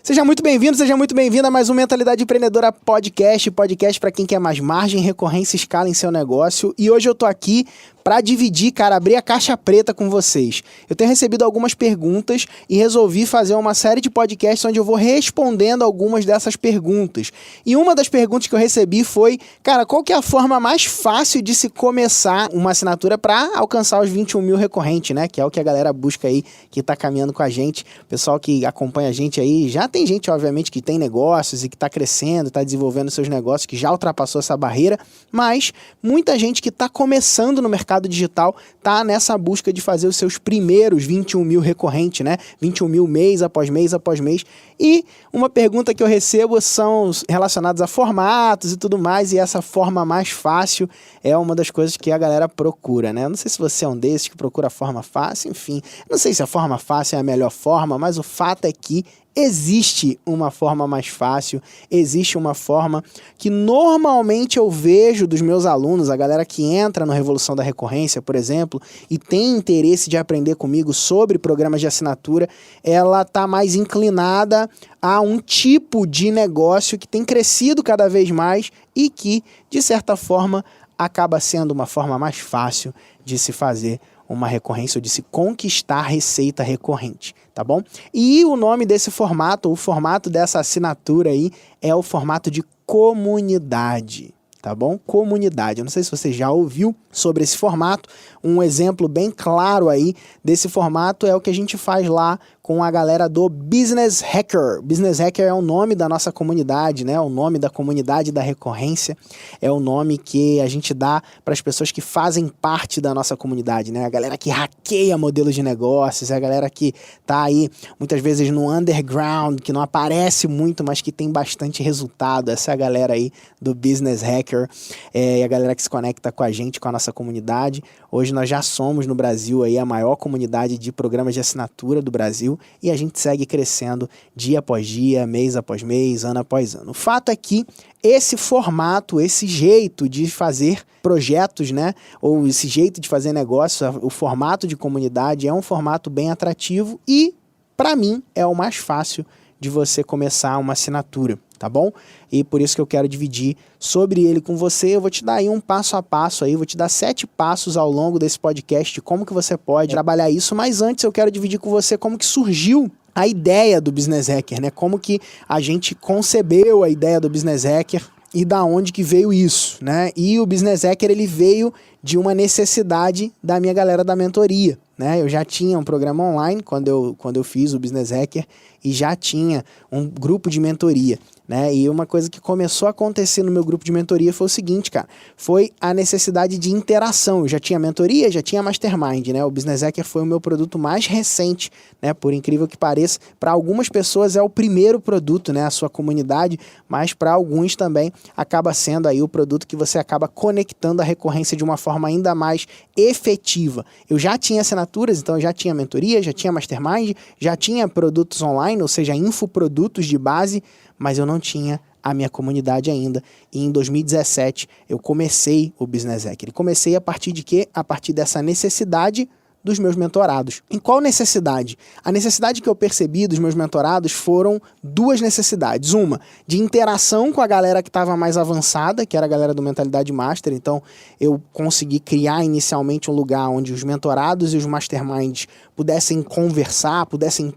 Seja muito bem-vindo, seja muito bem-vinda a mais um Mentalidade Empreendedora Podcast para quem quer mais margem, recorrência e escala em seu negócio. E hoje eu tô aqui para dividir, abrir a caixa preta com vocês. Eu tenho recebido algumas perguntas e resolvi fazer uma série de podcasts onde eu vou respondendo algumas dessas perguntas. E uma das perguntas que eu recebi foi, qual que é a forma mais fácil de se começar uma assinatura para alcançar os 21 mil recorrentes, né? Que é o que a galera busca aí, que tá caminhando com a gente. O pessoal que acompanha a gente aí, já tem gente, obviamente, que tem negócios e que tá crescendo, tá desenvolvendo seus negócios, que já ultrapassou essa barreira, mas muita gente que tá começando no mercado digital tá nessa busca de fazer os seus primeiros 21 mil recorrentes, né? 21 mil mês após mês após mês. E uma pergunta que eu recebo são relacionadas a formatos e tudo mais, e essa forma mais fácil é uma das coisas que a galera procura, né? Eu não sei se você é um desses que procura a forma fácil, enfim. Não sei se a forma fácil é a melhor forma, mas o fato é que existe uma forma mais fácil, existe uma forma que normalmente eu vejo dos meus alunos, a galera que entra no Revolução da Recorrência, por exemplo, e tem interesse de aprender comigo sobre programas de assinatura, ela está mais inclinada a um tipo de negócio que tem crescido cada vez mais e que, de certa forma, acaba sendo uma forma mais fácil de se fazer uma recorrência ou de se conquistar receita recorrente, tá bom? E o nome desse formato, o formato dessa assinatura aí, é o formato de comunidade, tá bom? Comunidade. Eu não sei se você já ouviu sobre esse formato. Um exemplo bem claro aí desse formato é o que a gente faz lá com a galera do Business Hacker. Business Hacker é o nome da nossa comunidade, né? O nome da comunidade da recorrência é o nome que a gente dá para as pessoas que fazem parte da nossa comunidade, né? A galera que hackeia modelos de negócios, é a galera que tá aí muitas vezes no underground, que não aparece muito, mas que tem bastante resultado. Essa é a galera aí do Business Hacker, e a galera que se conecta com a gente, com a nossa comunidade. Hoje nós já somos no Brasil aí a maior comunidade de programas de assinatura do Brasil e a gente segue crescendo dia após dia, mês após mês, ano após ano. O fato é que esse formato, esse jeito de fazer projetos, né, ou esse jeito de fazer negócio, o formato de comunidade é um formato bem atrativo e, para mim, é o mais fácil de você começar uma assinatura, tá bom? E por isso que eu quero dividir sobre ele com você. Eu vou te dar aí um passo a passo aí, vou te dar 7 passos ao longo desse podcast de como que você pode trabalhar isso, mas antes eu quero dividir com você como que surgiu a ideia do Business Hacker, né? Como que a gente concebeu a ideia do Business Hacker e da onde que veio isso, né? E o Business Hacker, ele veio de uma necessidade da minha galera da mentoria, né? Eu já tinha um programa online quando eu fiz o Business Hacker e já tinha um grupo de mentoria, né? E uma coisa que começou a acontecer no meu grupo de mentoria foi o seguinte, foi a necessidade de interação. Eu já tinha mentoria, já tinha mastermind, né? O Business Hacker foi o meu produto mais recente, né? Por incrível que pareça, para algumas pessoas é o primeiro produto, né? A sua comunidade, mas para alguns também acaba sendo aí o produto que você acaba conectando a recorrência de uma forma ainda mais efetiva. Eu já tinha assinaturas, então eu já tinha mentoria, já tinha mastermind, já tinha produtos online, ou seja, infoprodutos de base, mas eu não tinha a minha comunidade ainda. E em 2017 eu comecei o Business Hacker. E comecei a partir de quê? A partir dessa necessidade dos meus mentorados. Em qual necessidade? A necessidade que eu percebi dos meus mentorados foram 2 necessidades. Uma, de interação com a galera que estava mais avançada, que era a galera do Mentalidade Master. Então, eu consegui criar inicialmente um lugar onde os mentorados e os masterminds pudessem conversar, pudessem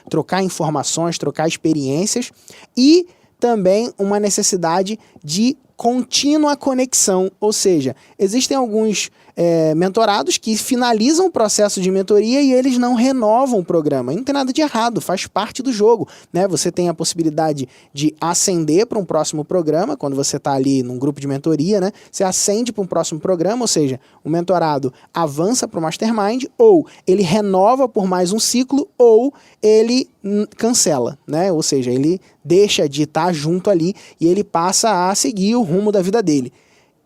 trocar informações, trocar experiências. E também uma necessidade de contínua conexão, ou seja, existem alguns mentorados que finalizam o processo de mentoria e eles não renovam o programa. E não tem nada de errado, faz parte do jogo, né? Você tem a possibilidade de ascender para um próximo programa, quando você está ali num grupo de mentoria, né? Você ascende para um próximo programa, ou seja, o mentorado avança para o mastermind, ou ele renova por mais um ciclo, ou ele cancela, né? Ou seja, ele deixa de estar junto ali e ele passa a seguir o rumo da vida dele.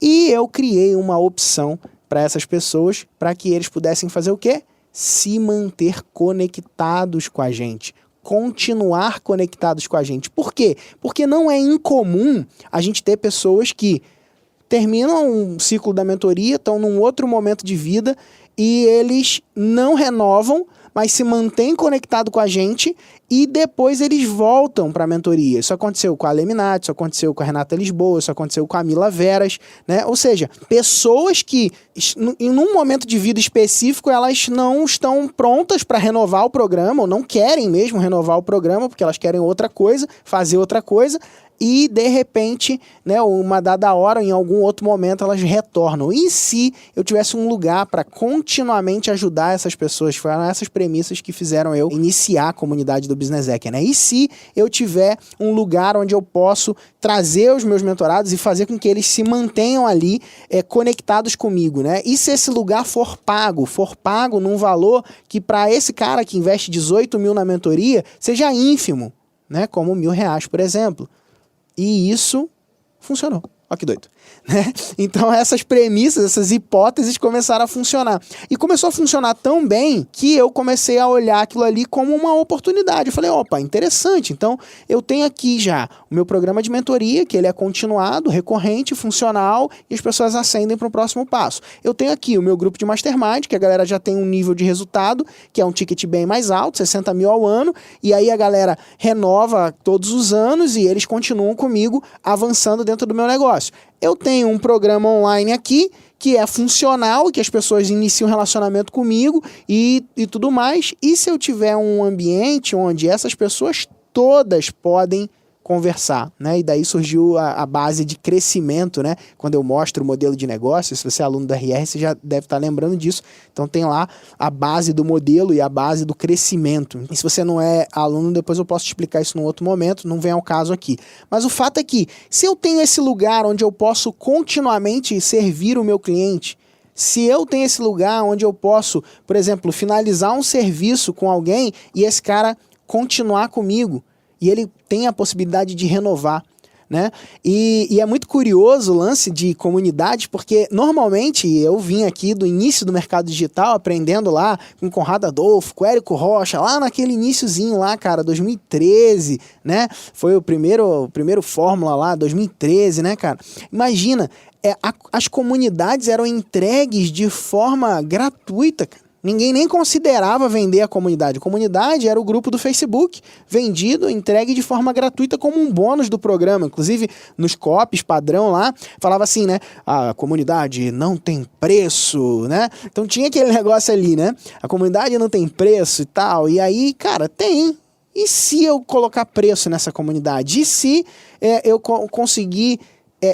E eu criei uma opção para essas pessoas, para que eles pudessem fazer o quê? Se manter conectados com a gente, continuar conectados com a gente. Por quê? Porque não é incomum a gente ter pessoas que terminam um ciclo da mentoria, estão num outro momento de vida e eles não renovam, mas se mantém conectado com a gente e depois eles voltam para a mentoria. Isso aconteceu com a Leminati, isso aconteceu com a Renata Lisboa, isso aconteceu com a Mila Veras, né? Ou seja, pessoas que em um momento de vida específico elas não estão prontas para renovar o programa ou não querem mesmo renovar o programa porque elas querem outra coisa, fazer outra coisa. E, de repente, né, uma dada hora, em algum outro momento, elas retornam. E se eu tivesse um lugar para continuamente ajudar essas pessoas? Foram essas premissas que fizeram eu iniciar a comunidade do Business Hacker, né? E se eu tiver um lugar onde eu posso trazer os meus mentorados e fazer com que eles se mantenham ali conectados comigo, né? E se esse lugar for pago num valor que para esse cara que investe 18 mil na mentoria, seja ínfimo, né? Como R$1.000, por exemplo. E isso funcionou. Olha que doido. Né? Então essas premissas, essas hipóteses começaram a funcionar. E começou a funcionar tão bem que eu comecei a olhar aquilo ali como uma oportunidade. Eu falei, opa, interessante. Então eu tenho aqui já o meu programa de mentoria, que ele é continuado, recorrente, funcional, e as pessoas ascendem para o próximo passo. Eu tenho aqui o meu grupo de mastermind, que a galera já tem um nível de resultado, que é um ticket bem mais alto, 60 mil ao ano, e aí a galera renova todos os anos e eles continuam comigo avançando dentro do meu negócio. Eu tenho um programa online aqui que é funcional, que as pessoas iniciam um relacionamento comigo e tudo mais. E se eu tiver um ambiente onde essas pessoas todas podem conversar, né? E daí surgiu a base de crescimento, né? Quando eu mostro o modelo de negócio, se você é aluno da RR, você já deve estar lembrando disso. Então tem lá a base do modelo e a base do crescimento. E se você não é aluno, depois eu posso te explicar isso num outro momento, não vem ao caso aqui. Mas o fato é que, se eu tenho esse lugar onde eu posso continuamente servir o meu cliente, se eu tenho esse lugar onde eu posso, por exemplo, finalizar um serviço com alguém e esse cara continuar comigo, e ele tem a possibilidade de renovar, né? E é muito curioso o lance de comunidade, porque normalmente eu vim aqui do início do mercado digital, aprendendo lá com o Conrado Adolfo, com o Érico Rocha, lá naquele iniciozinho lá, cara, 2013, né? Foi o primeiro Fórmula lá, 2013, né, cara? Imagina, as comunidades eram entregues de forma gratuita, cara. Ninguém nem considerava vender a comunidade. A comunidade era o grupo do Facebook, vendido, entregue de forma gratuita como um bônus do programa. Inclusive, nos copies padrão lá, falava assim, né? A comunidade não tem preço, né? Então tinha aquele negócio ali, né? A comunidade não tem preço e tal. E aí, cara, tem. E se eu colocar preço nessa comunidade? E se eu conseguir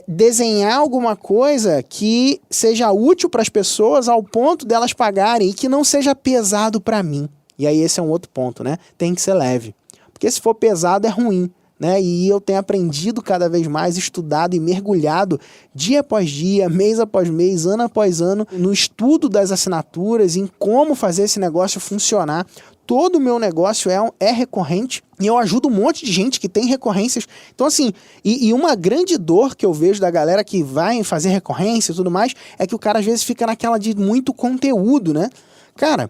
desenhar alguma coisa que seja útil para as pessoas ao ponto delas pagarem e que não seja pesado para mim? E aí esse é um outro ponto, né? Tem que ser leve. Porque se for pesado é ruim, né? E eu tenho aprendido cada vez mais, estudado e mergulhado dia após dia, mês após mês, ano após ano, no estudo das assinaturas, em como fazer esse negócio funcionar. Todo o meu negócio é recorrente e eu ajudo um monte de gente que tem recorrências. Então, assim, e uma grande dor que eu vejo da galera que vai fazer recorrência e tudo mais é que o cara às vezes fica naquela de muito conteúdo, né? Cara,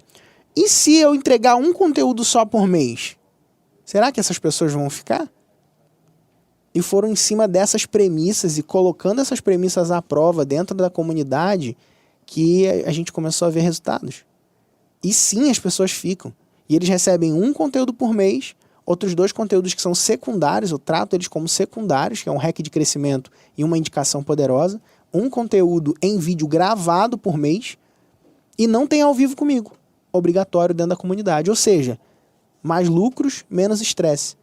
e se eu entregar um conteúdo só por mês? Será que essas pessoas vão ficar? E foram em cima dessas premissas e colocando essas premissas à prova dentro da comunidade que a gente começou a ver resultados. E sim, as pessoas ficam. E eles recebem um conteúdo por mês, outros 2 conteúdos que são secundários, eu trato eles como secundários, que é um hack de crescimento e uma indicação poderosa, um conteúdo em vídeo gravado por mês, e não tem ao vivo comigo, obrigatório dentro da comunidade. Ou seja, mais lucros, menos estresse.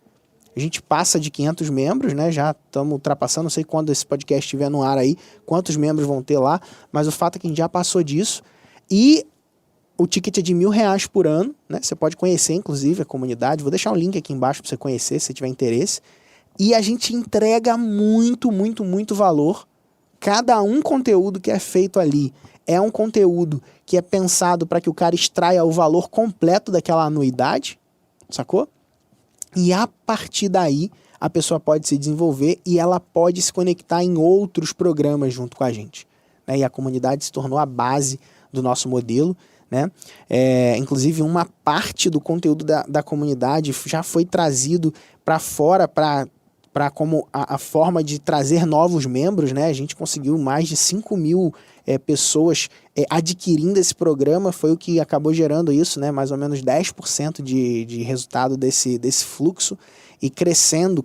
A gente passa de 500 membros, né? Já estamos ultrapassando, não sei quando esse podcast estiver no ar aí, quantos membros vão ter lá, mas o fato é que a gente já passou disso, e o ticket é de R$1.000 por ano, né? Você pode conhecer, inclusive, a comunidade. Vou deixar um link aqui embaixo para você conhecer, se tiver interesse. E a gente entrega muito, muito, muito valor. Cada um conteúdo que é feito ali é um conteúdo que é pensado para que o cara extraia o valor completo daquela anuidade, sacou? E a partir daí, a pessoa pode se desenvolver e ela pode se conectar em outros programas junto com a gente, né? E a comunidade se tornou a base do nosso modelo, né? Inclusive uma parte do conteúdo da comunidade já foi trazido para fora para como a forma de trazer novos membros, né? A gente conseguiu mais de 5 mil pessoas adquirindo esse programa, foi o que acabou gerando isso, né? Mais ou menos 10% de resultado desse fluxo, e crescendo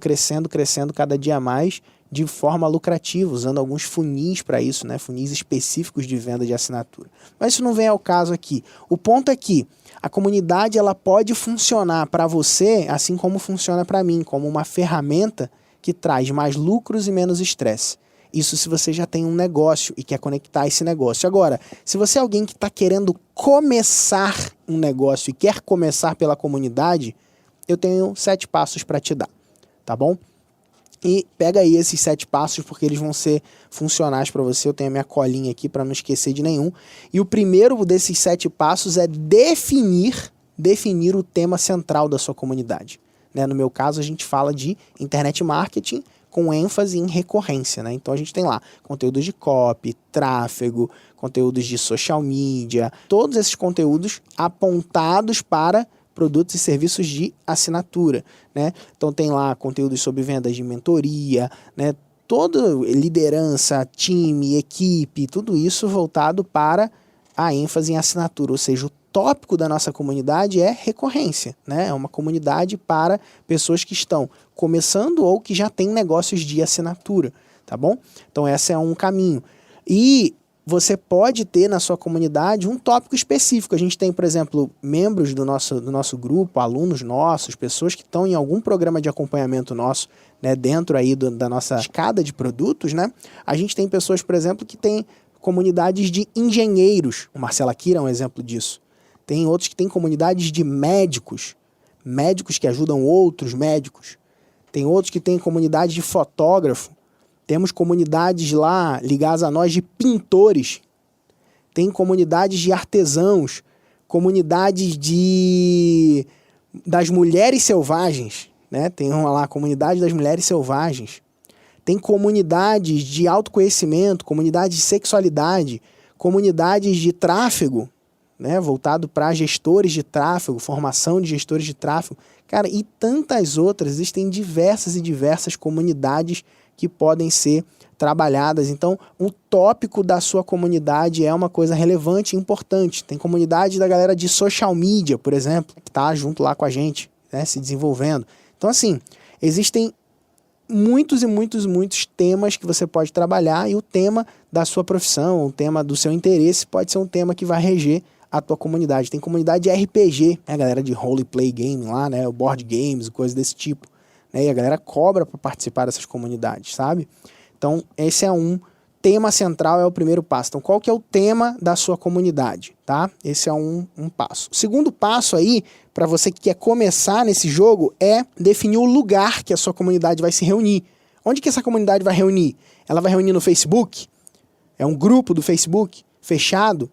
cada dia mais de forma lucrativa, usando alguns funis para isso, né? Funis específicos de venda de assinatura. Mas isso não vem ao caso aqui. O ponto é que a comunidade ela pode funcionar para você, assim como funciona para mim, como uma ferramenta que traz mais lucros e menos estresse. Isso se você já tem um negócio e quer conectar esse negócio. Agora, se você é alguém que está querendo começar um negócio e quer começar pela comunidade, eu tenho 7 passos para te dar, tá bom? E pega aí esses 7 passos, porque eles vão ser funcionais para você. Eu tenho a minha colinha aqui para não esquecer de nenhum. E o primeiro desses 7 passos é definir o tema central da sua comunidade. Né? No meu caso, a gente fala de internet marketing com ênfase em recorrência. Né? Então a gente tem lá conteúdos de copy, tráfego, conteúdos de social media, todos esses conteúdos apontados para produtos e serviços de assinatura, né? Então tem lá conteúdos sobre vendas de mentoria, né? Toda liderança, time, equipe, tudo isso voltado para a ênfase em assinatura, ou seja, o tópico da nossa comunidade é recorrência, né? É uma comunidade para pessoas que estão começando ou que já têm negócios de assinatura, tá bom? Então esse é um caminho. E você pode ter na sua comunidade um tópico específico. A gente tem, por exemplo, membros do nosso grupo, alunos nossos, pessoas que estão em algum programa de acompanhamento nosso, né, dentro aí da nossa escada de produtos, né? A gente tem pessoas, por exemplo, que têm comunidades de engenheiros. O Marcelo Akira é um exemplo disso. Tem outros que têm comunidades de médicos, médicos que ajudam outros médicos. Tem outros que têm comunidade de fotógrafo. Temos comunidades lá ligadas a nós de pintores. Tem comunidades de artesãos. Comunidades das mulheres selvagens. Né? Tem lá a comunidade das mulheres selvagens. Tem comunidades de autoconhecimento, comunidades de sexualidade, comunidades de tráfego, né? Voltado para gestores de tráfego, formação de gestores de tráfego. Cara, e tantas outras. Existem diversas e diversas comunidades que podem ser trabalhadas. Então, o tópico da sua comunidade é uma coisa relevante e importante. Tem comunidade da galera de social media, por exemplo, que está junto lá com a gente, né, se desenvolvendo. Então, assim, existem muitos temas que você pode trabalhar, e o tema da sua profissão, o tema do seu interesse pode ser um tema que vai reger a tua comunidade. Tem comunidade de RPG, né, a galera de roleplay game lá, né, o board games, coisas desse tipo. Né, e a galera cobra para participar dessas comunidades, sabe? Então, esse é um tema central, é o primeiro passo. Então, qual que é o tema da sua comunidade, tá? Esse é um passo. O segundo passo aí, para você que quer começar nesse jogo, é definir o lugar que a sua comunidade vai se reunir. Onde que essa comunidade vai reunir? Ela vai reunir no Facebook? É um grupo do Facebook fechado?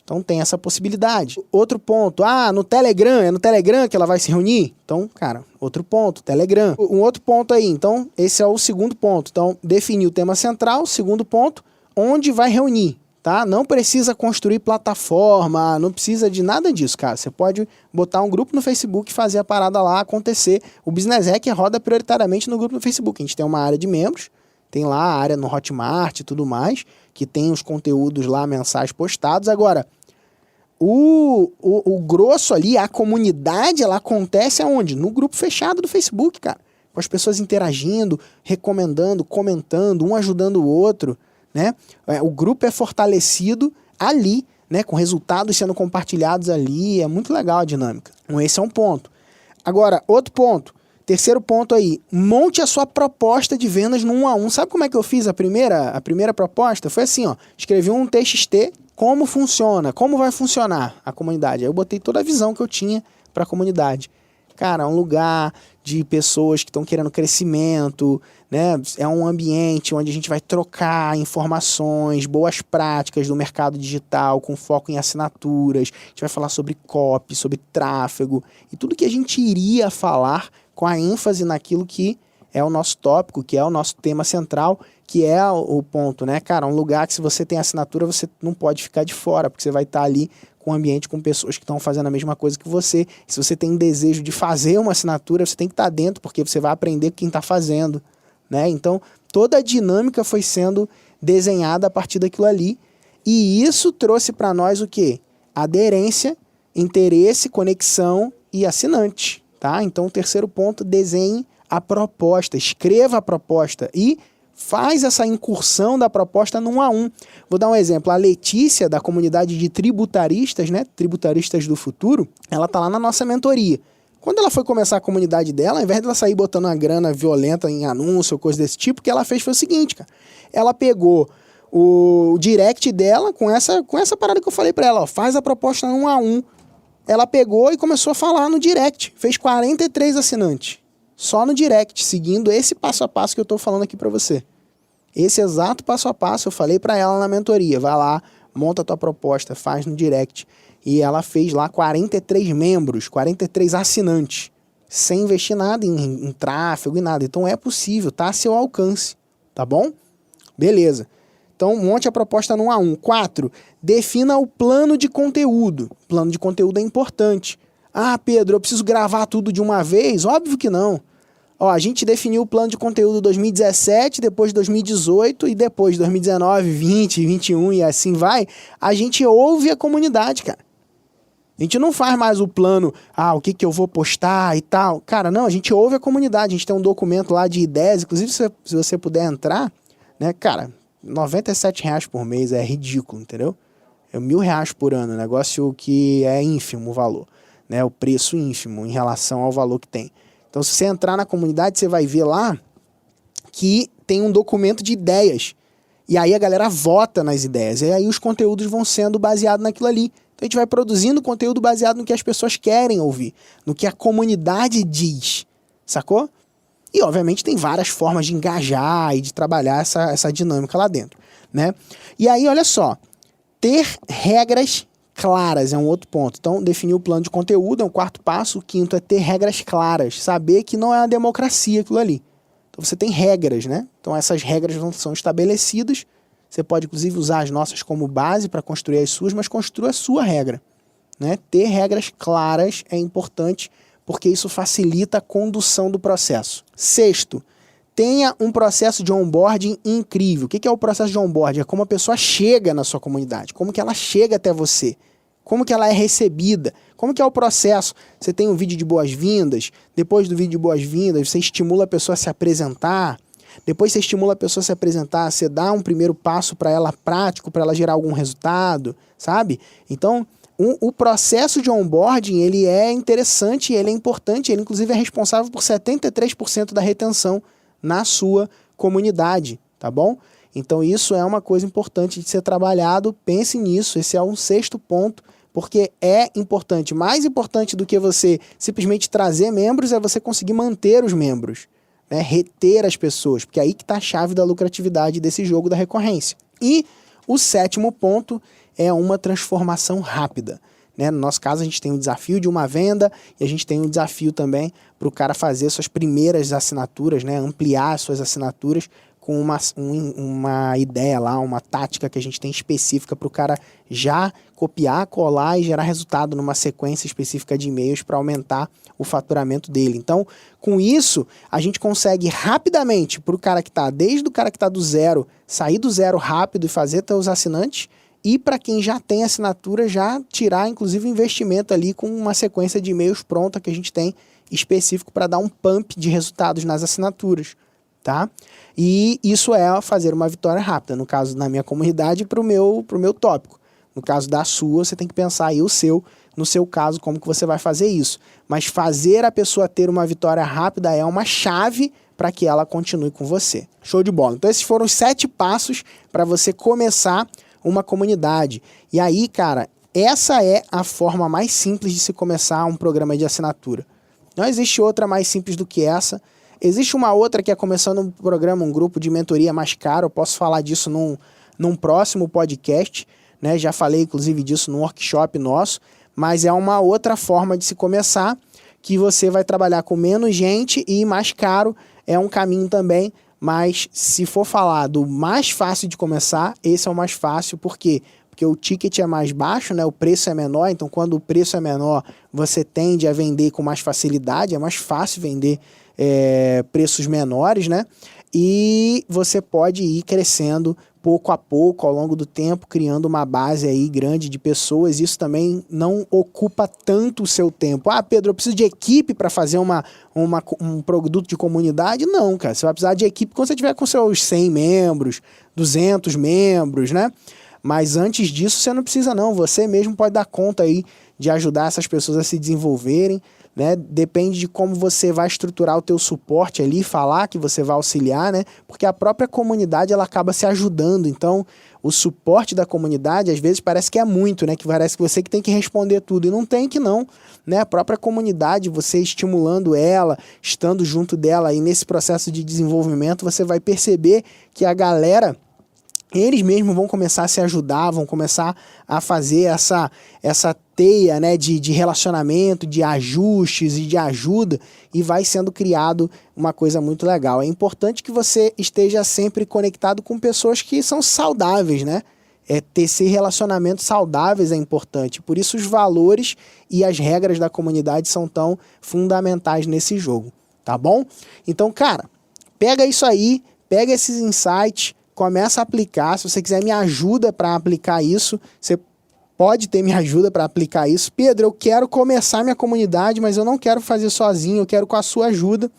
Então tem essa possibilidade. Outro ponto, no Telegram, é no Telegram que ela vai se reunir? Então, cara, outro ponto, Telegram. Um outro ponto aí, então, esse é o segundo ponto. Então, definir o tema central, segundo ponto, onde vai reunir, tá? Não precisa construir plataforma, não precisa de nada disso, cara. Você pode botar um grupo no Facebook e fazer a parada lá acontecer. O Business Hack roda prioritariamente no grupo no Facebook. A gente tem uma área de membros, tem lá a área no Hotmart e tudo mais, que tem os conteúdos lá mensais postados. Agora, o grosso ali, a comunidade, ela acontece aonde? No grupo fechado do Facebook, cara. Com as pessoas interagindo, recomendando, comentando, um ajudando o outro, né? O grupo é fortalecido ali, né? Com resultados sendo compartilhados ali. É muito legal a dinâmica. Então, esse é um ponto. Agora, outro ponto. Terceiro ponto aí. Monte a sua proposta de vendas no 1 a 1. Sabe como é que eu fiz a primeira proposta? Foi assim, ó. Escrevi um TXT. Como funciona? Como vai funcionar a comunidade? Aí eu botei toda a visão que eu tinha para a comunidade. Cara, é um lugar de pessoas que estão querendo crescimento, né? É um ambiente onde a gente vai trocar informações, boas práticas do mercado digital, com foco em assinaturas. A gente vai falar sobre copy, sobre tráfego e tudo que a gente iria falar com a ênfase naquilo que é o nosso tópico, que é o nosso tema central, que é o ponto, né, cara? Um lugar que, se você tem assinatura, você não pode ficar de fora, porque você vai estar ali com um ambiente com pessoas que estão fazendo a mesma coisa que você. Se você tem desejo de fazer uma assinatura, você tem que estar dentro, porque você vai aprender com quem está fazendo, né? Então, toda a dinâmica foi sendo desenhada a partir daquilo ali. E isso trouxe para nós o quê? Aderência, interesse, conexão e assinante, tá? Então, o terceiro ponto, desenhe a proposta, escreva a proposta e faz essa incursão da proposta no 1 a 1. Vou dar um exemplo. A Letícia, da comunidade de tributaristas, né? Tributaristas do futuro, ela tá lá na nossa mentoria. Quando ela foi começar a comunidade dela, ao invés de ela sair botando uma grana violenta em anúncio ou coisa desse tipo, o que ela fez foi o seguinte, cara. Ela pegou o direct dela com essa parada que eu falei pra ela, ó, faz a proposta no 1 a 1. Ela pegou e começou a falar no direct. Fez 43 assinantes. Só no direct, seguindo esse passo a passo que eu tô falando aqui pra você. Esse exato passo a passo eu falei pra ela na mentoria. Vai lá, monta a tua proposta, faz no direct. E ela fez lá 43 membros, 43 assinantes, sem investir nada em tráfego e nada. Então é possível, tá a seu alcance, tá bom? Beleza. Então monte a proposta no 1 a 1. 4, defina o plano de conteúdo. O plano de conteúdo é importante. Ah, Pedro, eu preciso gravar tudo de uma vez? Óbvio que não. Ó, a gente definiu o plano de conteúdo 2017, depois 2018 e depois 2019, 20, 21 e assim vai. A gente ouve a comunidade, cara. A gente não faz mais o plano, o que eu vou postar e tal. Cara, não, a gente ouve a comunidade. A gente tem um documento lá de ideias. Inclusive, se você puder entrar, né, cara, R$97 por mês é ridículo, entendeu? É R$1.000 por ano, negócio que é ínfimo o valor, né? O preço ínfimo em relação ao valor que tem. Então, se você entrar na comunidade, você vai ver lá que tem um documento de ideias. E aí a galera vota nas ideias. E aí os conteúdos vão sendo baseados naquilo ali. Então a gente vai produzindo conteúdo baseado no que as pessoas querem ouvir, no que a comunidade diz, sacou? E obviamente tem várias formas de engajar e de trabalhar essa dinâmica lá dentro, né? E aí, olha só, ter regras claras é um outro ponto. Então, definir o plano de conteúdo é um quarto passo. O quinto é ter regras claras, saber que não é uma democracia aquilo ali. Então você tem regras, né? Então essas regras não são estabelecidas. Você pode, inclusive, usar as nossas como base para construir as suas, mas construa a sua regra, né? Ter regras claras é importante, porque isso facilita a condução do processo. Sexto, tenha um processo de onboarding incrível. O que é o processo de onboarding? É como a pessoa chega na sua comunidade, como que ela chega até você, como que ela é recebida, como que é o processo. Você tem um vídeo de boas-vindas, depois do vídeo de boas-vindas, você estimula a pessoa a se apresentar, depois você estimula a pessoa a se apresentar, você dá um primeiro passo para ela prático, para ela gerar algum resultado, sabe? Então, o processo de onboarding, ele é interessante, ele é importante, ele inclusive é responsável por 73% da retenção na sua comunidade, tá bom? Então isso é uma coisa importante de ser trabalhado, pense nisso, esse é um sexto ponto, porque é importante. Mais importante do que você simplesmente trazer membros é você conseguir manter os membros, né? Reter as pessoas, porque é aí que está a chave da lucratividade desse jogo da recorrência. E o sétimo ponto é uma transformação rápida, né? No nosso caso, a gente tem um desafio de uma venda e a gente tem um desafio também para o cara fazer suas primeiras assinaturas, né? Ampliar suas assinaturas com uma ideia lá, uma tática que a gente tem específica para o cara já copiar, colar e gerar resultado numa sequência específica de e-mails para aumentar o faturamento dele. Então, com isso, a gente consegue rapidamente, para o cara que está, desde o cara que está do zero, sair do zero rápido e fazer teus assinantes, e para quem já tem assinatura, já tirar, inclusive, investimento ali com uma sequência de e-mails pronta que a gente tem específico para dar um pump de resultados nas assinaturas, tá? E isso é fazer uma vitória rápida, no caso, na minha comunidade, pro meu tópico. No caso da sua, você tem que pensar aí no seu caso, como que você vai fazer isso. Mas fazer a pessoa ter uma vitória rápida é uma chave para que ela continue com você. Show de bola. Então esses foram os 7 passos para você começar uma comunidade. E aí, cara, essa é a forma mais simples de se começar um programa de assinatura. Não existe outra mais simples do que essa. Existe uma outra que é começando um programa, um grupo de mentoria mais caro. Eu posso falar disso num próximo podcast, né? Já falei, inclusive, disso num workshop nosso. Mas é uma outra forma de se começar, que você vai trabalhar com menos gente e mais caro. É um caminho também. Mas se for falar do mais fácil de começar, esse é o mais fácil. Por quê? Porque o ticket é mais baixo, né? O preço é menor. Então, quando o preço é menor, você tende a vender com mais facilidade. É mais fácil vender preços menores, né? E você pode ir crescendo pouco a pouco, ao longo do tempo, criando uma base aí grande de pessoas. Isso também não ocupa tanto o seu tempo. Ah, Pedro, eu preciso de equipe para fazer um produto de comunidade? Não, cara. Você vai precisar de equipe quando você tiver com seus 100 membros, 200 membros, né? Mas antes disso, você não precisa não. Você mesmo pode dar conta aí de ajudar essas pessoas a se desenvolverem, né? Depende de como você vai estruturar o teu suporte ali, falar que você vai auxiliar, né? Porque a própria comunidade, ela acaba se ajudando. Então, o suporte da comunidade, às vezes, parece que é muito, né? Que parece que você que tem que responder tudo. E não tem que não, né? A própria comunidade, você estimulando ela, estando junto dela aí nesse processo de desenvolvimento, você vai perceber que a galera, eles mesmos vão começar a se ajudar, vão começar a fazer essa teia, né, de relacionamento, de ajustes e de ajuda, e vai sendo criado uma coisa muito legal. É importante que você esteja sempre conectado com pessoas que são saudáveis, né? Ter relacionamentos saudáveis é importante. Por isso os valores e as regras da comunidade são tão fundamentais nesse jogo, tá bom? Então, cara, pega isso aí, pega esses insights, começa a aplicar. Se você quiser me ajuda para aplicar isso, você pode ter minha ajuda para aplicar isso. Pedro, eu quero começar minha comunidade, mas eu não quero fazer sozinho, eu quero com a sua ajuda.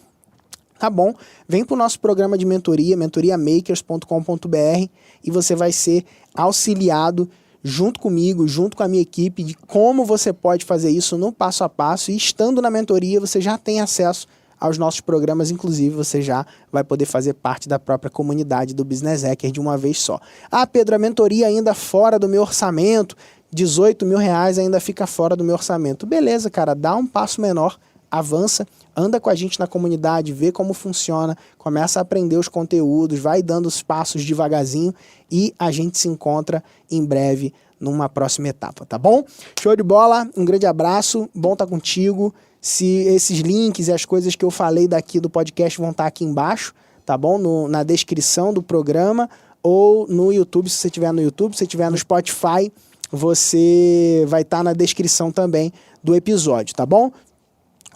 Tá bom? Vem para o nosso programa de mentoria, mentoriamakers.com.br, e você vai ser auxiliado junto comigo, junto com a minha equipe, de como você pode fazer isso no passo a passo. E estando na mentoria, você já tem acesso aos nossos programas, inclusive você já vai poder fazer parte da própria comunidade do Business Hacker de uma vez só. Ah, Pedro, a mentoria ainda fora do meu orçamento, R$18 mil ainda fica fora do meu orçamento. Beleza, cara, dá um passo menor, avança, anda com a gente na comunidade, vê como funciona, começa a aprender os conteúdos, vai dando os passos devagarzinho e a gente se encontra em breve numa próxima etapa, tá bom? Show de bola, um grande abraço, bom estar contigo. Se esses links e as coisas que eu falei daqui do podcast vão estar aqui embaixo, tá bom? Na descrição do programa ou no YouTube, se você estiver no YouTube, se você estiver no Spotify, você vai estar na descrição também do episódio, tá bom?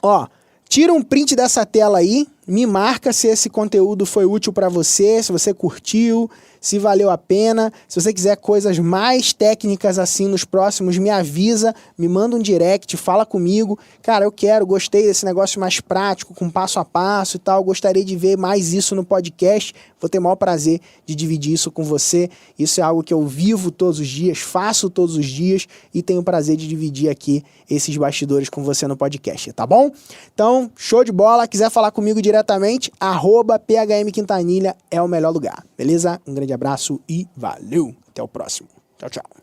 Ó, tira um print dessa tela aí, me marca se esse conteúdo foi útil para você, se você curtiu, se valeu a pena. Se você quiser coisas mais técnicas assim nos próximos, me avisa, me manda um direct, fala comigo. Cara, gostei desse negócio mais prático, com passo a passo e tal, gostaria de ver mais isso no podcast. Vou ter o maior prazer de dividir isso com você. Isso é algo que eu vivo todos os dias, faço todos os dias e tenho o prazer de dividir aqui esses bastidores com você no podcast, tá bom? Então, show de bola. Quiser falar comigo diretamente, @PHMQuintanilha é o melhor lugar, beleza? Um grande abraço e valeu! Até o próximo. Tchau, tchau.